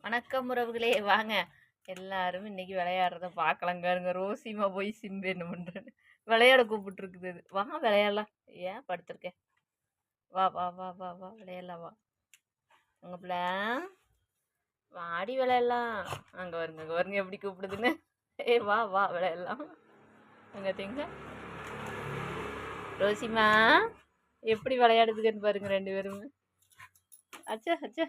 வணக்கம் உறவுகளே, வாங்க எல்லாரும் இன்னைக்கு விளையாடுறத பார்க்கலாங்க. ரோசிமா போய் சிம்பு என்ன பண்றேன்னு விளையாட கூப்பிட்டு இருக்குது. அது வா விளையாடலாம். ஏன் படுத்திருக்க? வா வா வா வா வா விளையாடலாம் வா. உங்க பிள்ள வாடி விளையாடலாம். அங்க வருங்க எப்படி கூப்பிடுதுன்னு. வா வா விளையாடலாம். அங்க திங்க ரோசிமா எப்படி விளையாடுதுன்னு பாருங்க ரெண்டு பேரும். அச்சா அச்சா.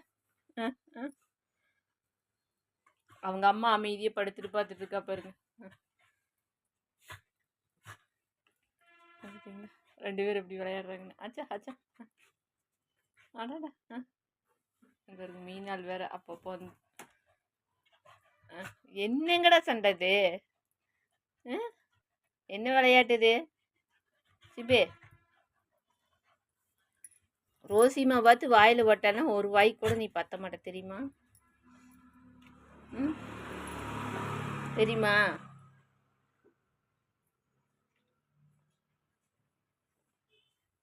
அவங்க அம்மா அமைதியை படுத்துட்டு பார்த்துட்டு இருக்கா பாருங்க. ரெண்டு பேரும் எப்படி விளையாடுறாங்கன்னு. அச்சா அச்சா. அடாடா. அங்க இருக்கு மீனால் வேற அப்பப்போ வந்து என்னங்கடா சண்டை இது? என்ன விளையாட்டு இது? சிபே ரோசிமா பார்த்து வாயில் போட்டானா ஒரு வாய்க்கு கூட நீ பத்த மாட்ட தெரியுமா? தெரியுமா?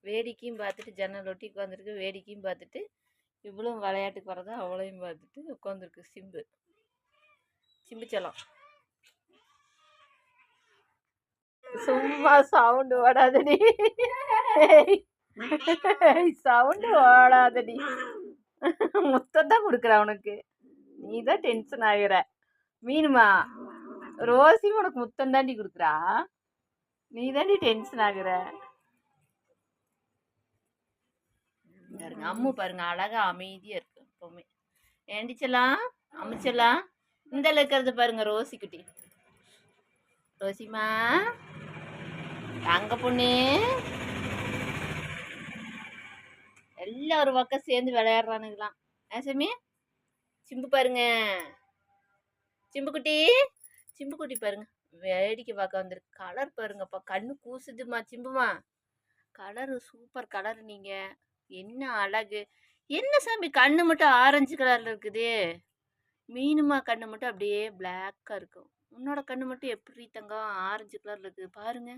வேடிக்கையும் பார்த்துட்டு ஜன்னல் ஒட்டி உட்காந்துருக்கு. வேடிக்கையும் பார்த்துட்டு இவ்வளவும் விளையாட்டுக்கு வரதா அவளையும் பார்த்துட்டு உட்காந்துருக்கு சிம்பு. சிம்பிச்சலாம். சும்மா சவுண்டு ஓடாதடி. சவுண்டு ஓடாதடி. முத்தம் தான் கொடுக்குற உனக்கு. நீ தான் டென்ஷன் ஆகிற. மீனுமா ரோசி உனக்கு முத்தம் தாண்டி கொடுக்குறா. நீ தாண்டி டென்ஷன் ஆகுற. பாருங்க அம்மு பாருங்க அழகா அமைதியா இருக்கு எப்பவுமே. ஏண்டிச்சலாம் அமைச்சலாம் இந்த இருக்கிறது பாருங்க ரோசி குட்டி. ரோசிமா தங்க பொண்ணு எல்லாம் ஒரு பக்கம் சேர்ந்து விளையாடுறானுங்களாம். ஆசமி சிம்பு பாருங்க. சிம்பு குட்டி பாருங்க வேடிக்கை பார்க்க வந்திருக்கு. கலர் பாருங்கப்பா கண்ணு கூசுதுமா சிம்புமா. Colour super colour. நீங்க என்ன அழகு. என்ன சாமி கண்ணு மட்டும் ஆரஞ்சு கலர்ல இருக்குது. மீனுமா கண்ணு மட்டும் அப்படியே பிளாக்கா இருக்கும். உன்னோட கண்ணு மட்டும் எப்படி தங்கம் ஆரஞ்சு கலர்ல இருக்குது பாருங்க.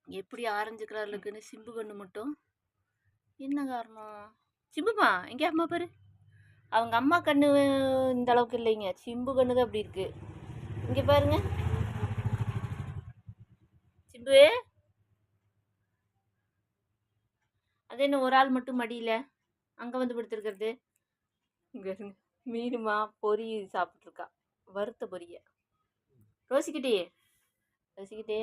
எப்படி ஆரஞ்சு கலர்ல இருக்குன்னு சிம்பு கண்ணு மட்டும். என்ன காரணம்? சிம்புமா எங்க அம்மா பாரு. அவங்க அம்மா கண்ணு இந்த அளவுக்கு இல்லைங்க. சிம்பு கண்ணு தான் அப்படி இருக்கு. இங்க பாருங்க சிம்பு. அது என்ன ஒரு ஆள் மட்டும் மடியில அங்க வந்து படுத்திருக்கிறது. இங்க மீனுமா பொரி சாப்பிட்டுருக்கா. வறுத்த பொரிய. ரோசிக்கிட்டே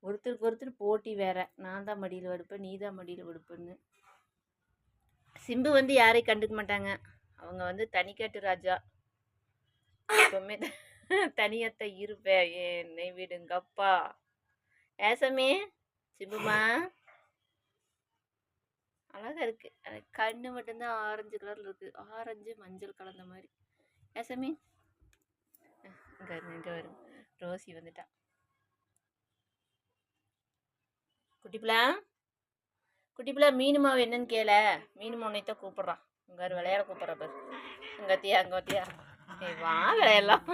ஒருத்தருக்கு ஒருத்தர் போட்டி வேற. நான் தான் மடியில் படுப்பேன் நீ தான் மடியில் படுப்பேன்னு. சிம்பு வந்து யாரையும் கண்டுக்க மாட்டாங்க. அவங்க வந்து தனிக்காட்டு ராஜா. எப்பவுமே தனியத்தை இருப்பேன். என்னை விடுங்கப்பா. ஏசமே சிம்புமா அழகா இருக்கு. கண்ணு மட்டும்தான் ஆரஞ்சு கலர்ல இருக்கு. ஆரஞ்சு மஞ்சள் கலந்த மாதிரி. ஏசமே இங்க வரும். ரோசி வந்துட்டா. குட்டிப்பிள்ளா மீனுமாவை என்னன்னு கேள. மீனுமா உன்னைத்தான் கூப்பிடுறான். இங்க விளையாட கூப்பிட்ற பாரு. அங்கத்தியா வா விளையாடலாம்.